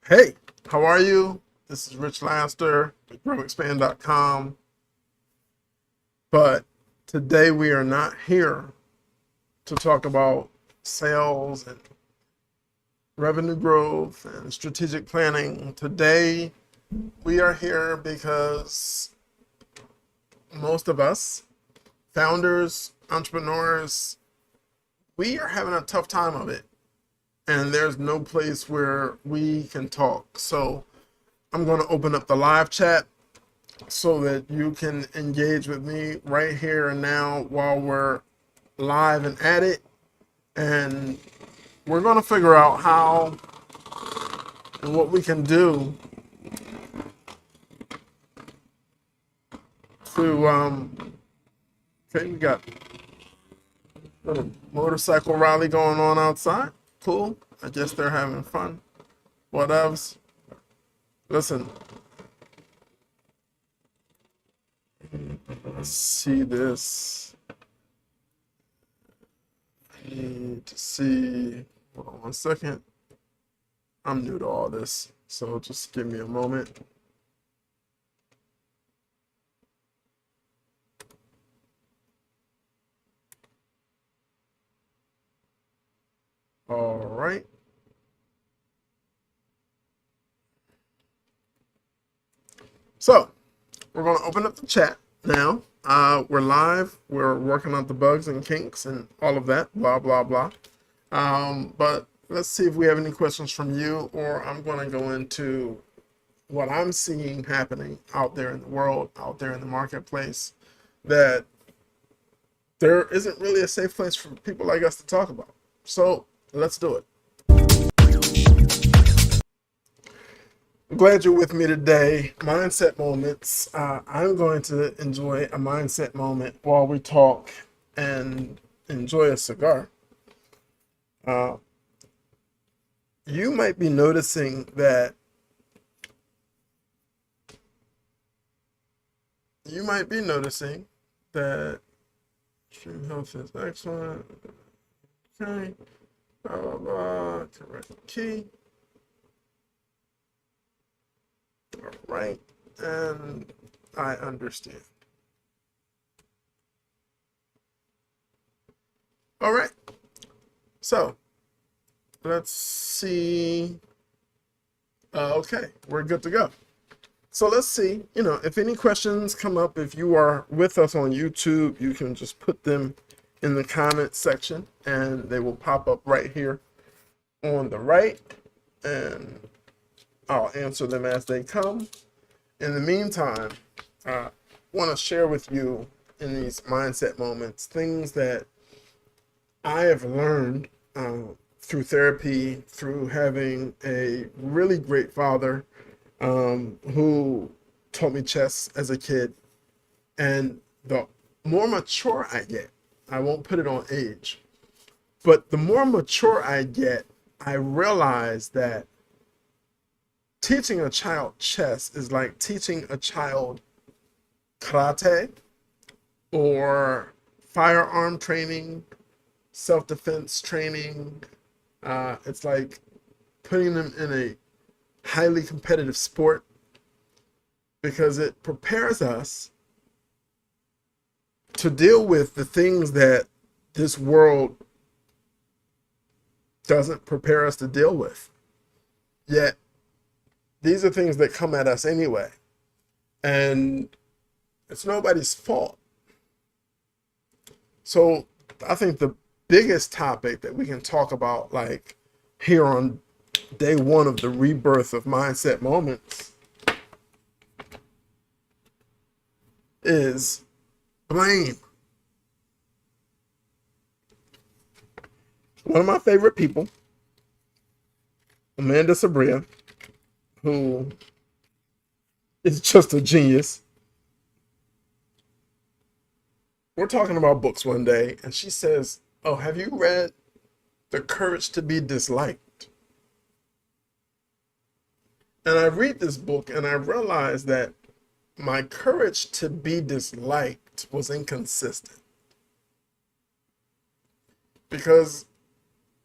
Hey, how are you? This is Rich Laster at growexpand.com. But today we are not here to talk about sales and revenue growth and strategic planning. Today we are here because most of us, founders, entrepreneurs, we are having a tough time of it. And there's no place where we can talk. So I'm going to open up the live chat so that you can engage with me right here and now while we're live and at it. And we're going to figure out how and what we can do to, okay, we got a little motorcycle rally going on outside. Cool. I guess they're having fun. Whatevs. Listen, let's see this. I need to see. Hold on 1 second. I'm new to all this, so just give me a moment. All right. So we're going to open up the chat now. We're live. We're working on the bugs and kinks and all of that, blah, blah, blah. But let's see if we have any questions from you, or I'm going to go into what I'm seeing happening out there in the world, out there in the marketplace, that there isn't really a safe place for people like us to talk about. So let's do it. I'm glad you're with me today. Mindset moments. I'm going to enjoy a mindset moment while we talk and enjoy a cigar. You might be noticing that extreme health is excellent. Okay. Blah, blah, blah. Correct key. All right. And I understand. All right. So let's see. Okay, we're good to go. So let's see, if any questions come up, if you are with us on YouTube, you can just put them in the comment section and they will pop up right here on the right, and I'll answer them as they come. In the meantime, I want to share with you in these mindset moments things that I have learned through therapy, through having a really great father who taught me chess as a kid. And the more mature I get, I won't put it on age, but the more mature I get, I realize that teaching a child chess is like teaching a child karate or firearm training, self-defense training. It's like putting them in a highly competitive sport, because it prepares us to deal with the things that this world doesn't prepare us to deal with. Yet these are things that come at us anyway, and it's nobody's fault. So I think the biggest topic that we can talk about, like here on day one of the rebirth of mindset moments, is blame. One of my favorite people, Amanda Sabria, who is just a genius. We're talking about books one day, and she says, "Oh, have you read The Courage to Be Disliked?" And I read this book and I realized that my courage to be disliked was inconsistent. Because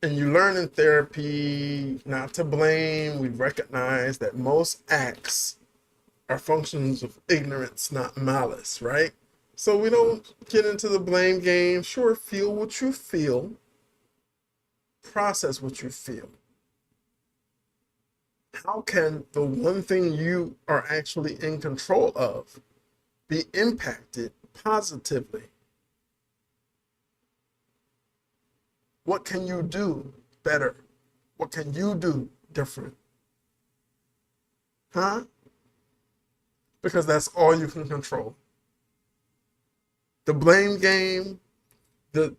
And you learn in therapy not to blame. We recognize that most acts are functions of ignorance, not malice, right? So we don't get into the blame game. Sure, feel what you feel, process what you feel. How can the one thing you are actually in control of be impacted positively? What can you do better? What can you do different? Huh? Because that's all you can control. The blame game, the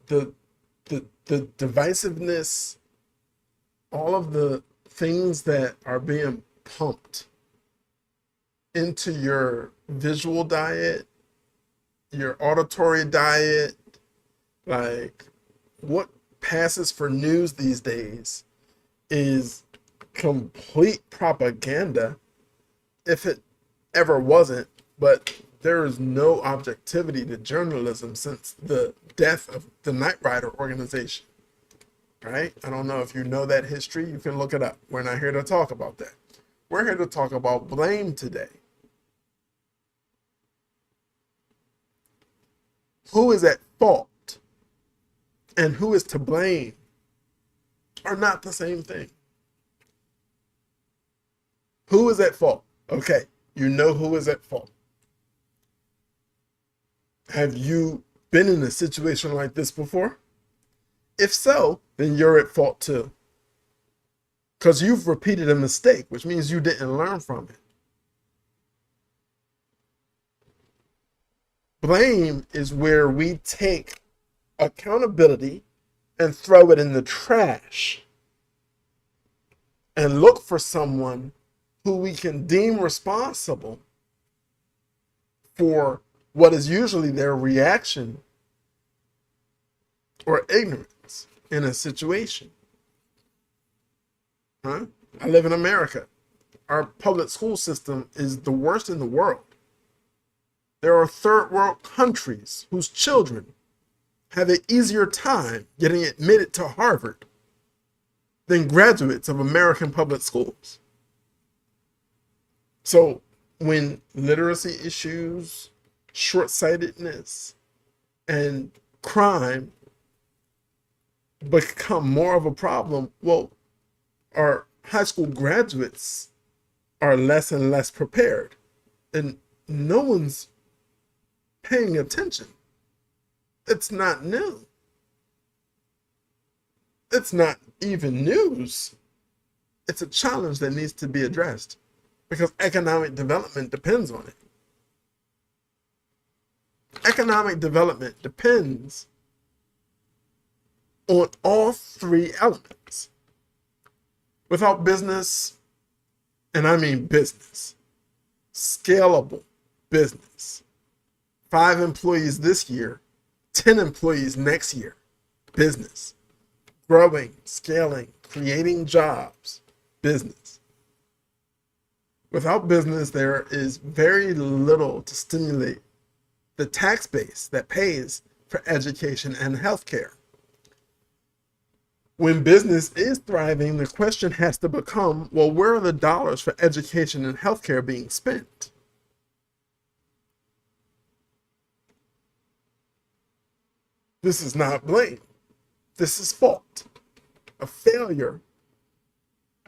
divisiveness, all of the things that are being pumped into your visual diet, your auditory diet, like what passes for news these days is complete propaganda, if it ever wasn't. But there is no objectivity to journalism since the death of the Knight Rider organization, right? I don't know if you know that history. You can look it up. We're not here to talk about that. We're here to talk about blame today. Who is at fault and who is to blame are not the same thing. Who is at fault? Okay, you know who is at fault. Have you been in a situation like this before? If so, then you're at fault too. Because you've repeated a mistake, which means you didn't learn from it. Blame is where we take accountability and throw it in the trash and look for someone who we can deem responsible for what is usually their reaction or ignorance in a situation. Huh? I live in America. Our public school system is the worst in the world. There are third world countries whose children have an easier time getting admitted to Harvard than graduates of American public schools. So when literacy issues, short-sightedness, and crime become more of a problem, well, our high school graduates are less and less prepared, and no one's paying attention. It's not new. It's not even news. It's a challenge that needs to be addressed because economic development depends on it. Economic development depends on all three elements. Without business, and I mean business, scalable business, 5 employees this year, 10 employees next year, business, growing, scaling, creating jobs, business. Without business, there is very little to stimulate the tax base that pays for education and healthcare. When business is thriving, the question has to become, well, where are the dollars for education and healthcare being spent? This is not blame. This is fault. A failure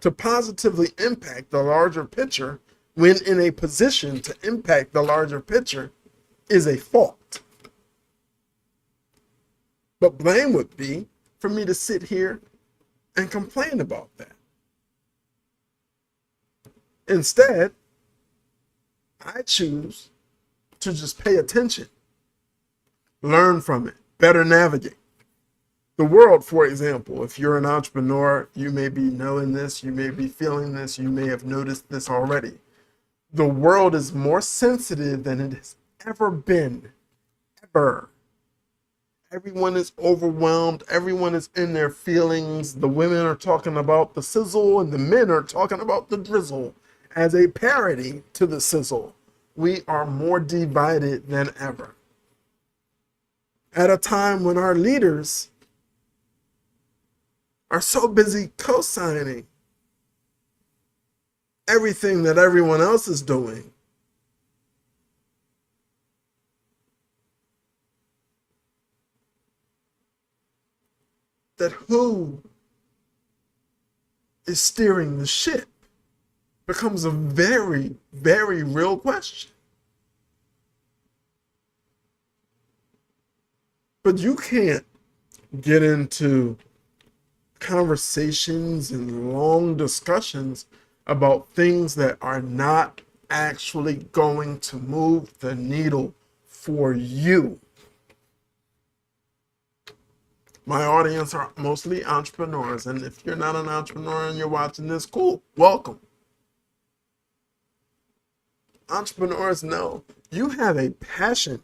to positively impact the larger picture when in a position to impact the larger picture is a fault. But blame would be for me to sit here and complain about that. Instead, I choose to just pay attention, learn from it, better navigate. The world, for example, if you're an entrepreneur, you may be knowing this, you may be feeling this, you may have noticed this already. The world is more sensitive than it has ever been, ever. Everyone is overwhelmed. Everyone is in their feelings. The women are talking about the sizzle and the men are talking about the drizzle as a parody to the sizzle. We are more divided than ever. At a time when our leaders are so busy co-signing everything that everyone else is doing that who is steering the ship becomes a very, very real question. But you can't get into conversations and long discussions about things that are not actually going to move the needle for you. My audience are mostly entrepreneurs, and if you're not an entrepreneur and you're watching this, cool, welcome. Entrepreneurs know you have a passion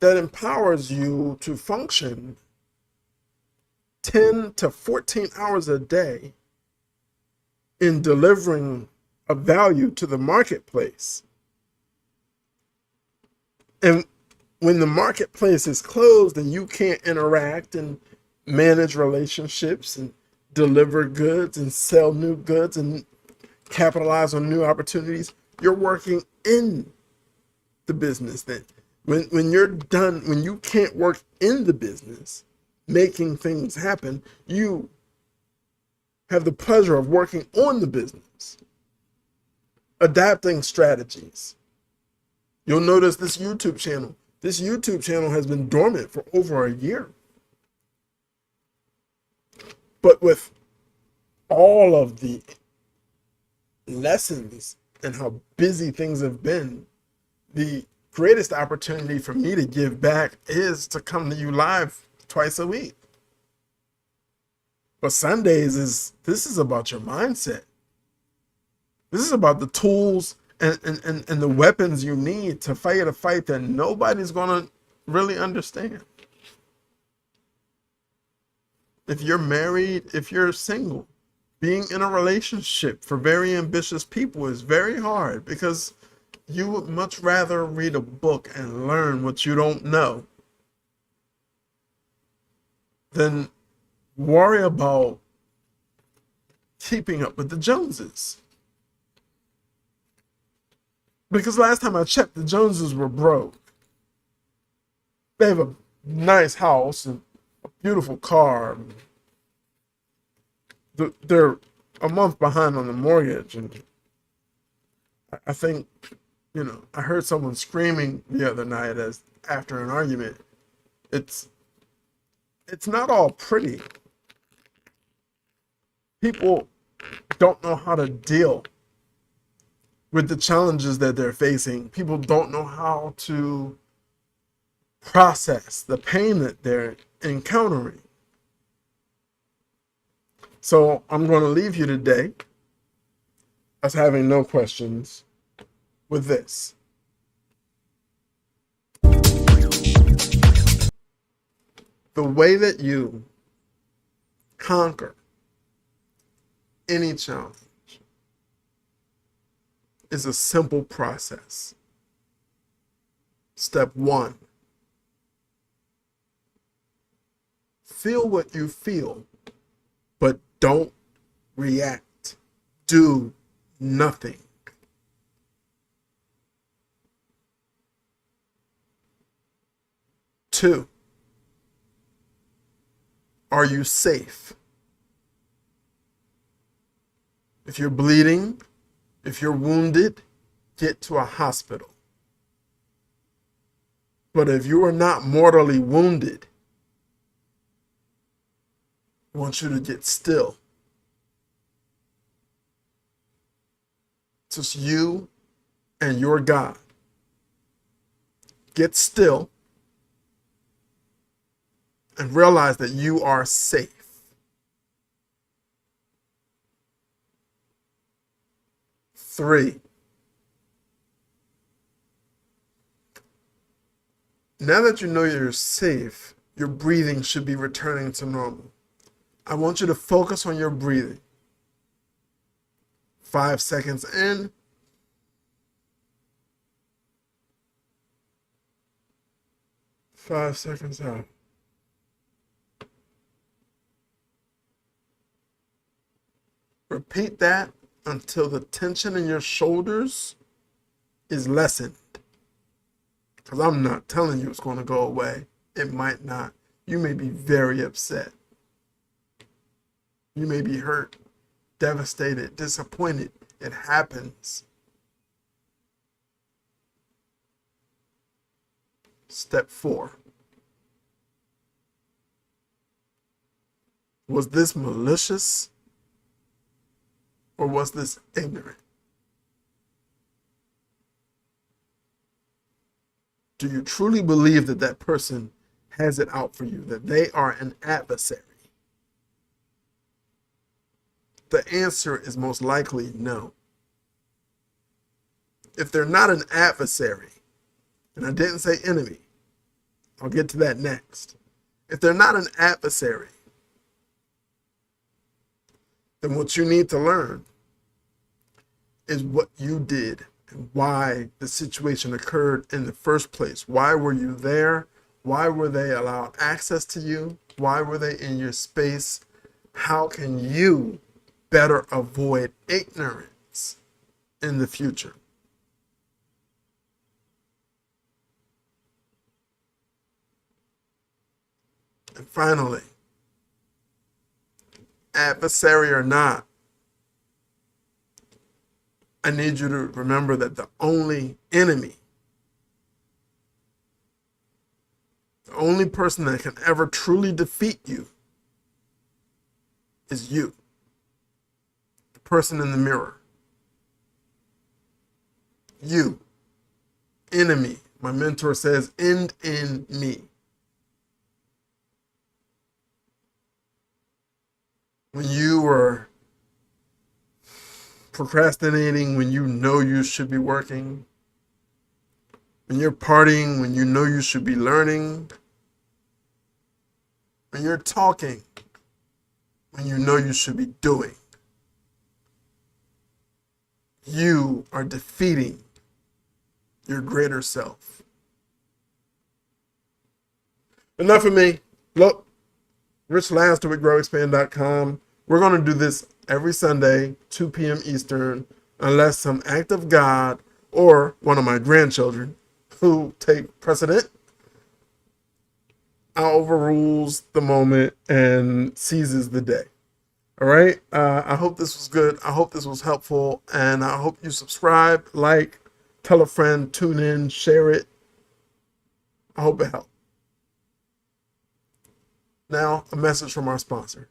that empowers you to function 10 to 14 hours a day in delivering a value to the marketplace. And when the marketplace is closed and you can't interact and manage relationships and deliver goods and sell new goods and capitalize on new opportunities, you're working in the business then. When you're done, when you can't work in the business, making things happen, you have the pleasure of working on the business, adapting strategies. You'll notice this YouTube channel. This YouTube channel has been dormant for over a year. But with all of the lessons and how busy things have been, the greatest opportunity for me to give back is to come to you live twice a week. But Sundays this is about your mindset. This is about the tools and the weapons you need to fight a fight that nobody's gonna really understand. If you're married, if you're single, being in a relationship for very ambitious people is very hard because you would much rather read a book and learn what you don't know than worry about keeping up with the Joneses. Because last time I checked, the Joneses were broke. They have a nice house and a beautiful car. They're a month behind on the mortgage. And I think, I heard someone screaming the other night after an argument. It's not all pretty. People don't know how to deal with the challenges that they're facing. People don't know how to process the pain that they're encountering. So I'm going to leave you today as having no questions with this. The way that you conquer any challenge is a simple process. Step 1, feel what you feel, but don't react. Do nothing. 2, are you safe? If you're bleeding, if you're wounded, get to a hospital. But if you are not mortally wounded, I want you to get still. It's just you and your God. Get still and realize that you are safe. 3, now that you know you're safe, your breathing should be returning to normal. I want you to focus on your breathing. 5 seconds in. 5 seconds out. Repeat that until the tension in your shoulders is lessened. Because I'm not telling you it's going to go away. It might not. You may be very upset. You may be hurt, devastated, disappointed. It happens. Step 4. Was this malicious or was this ignorant? Do you truly believe that that person has it out for you, that they are an adversary? The answer is most likely no. If they're not an adversary, and I didn't say enemy, I'll get to that next. If they're not an adversary, then what you need to learn is what you did and why the situation occurred in the first place. Why were you there? Why were they allowed access to you? Why were they in your space? How can you better avoid ignorance in the future? And finally, adversary or not, I need you to remember that the only enemy, the only person that can ever truly defeat you is you, the person in the mirror. You, enemy. My mentor says, end in me. When you were procrastinating, when you know you should be working, when you're partying, when you know you should be learning, when you're talking, when you know you should be doing, you are defeating your greater self. Enough of me. Look, richlandswithgrowexpand.com. We're going to do this every Sunday, 2 p.m. Eastern, unless some act of God or one of my grandchildren who take precedent overrules the moment and seizes the day. All right. I hope this was good. I hope this was helpful. And I hope you subscribe, like, tell a friend, tune in, share it. I hope it helped. Now, a message from our sponsor.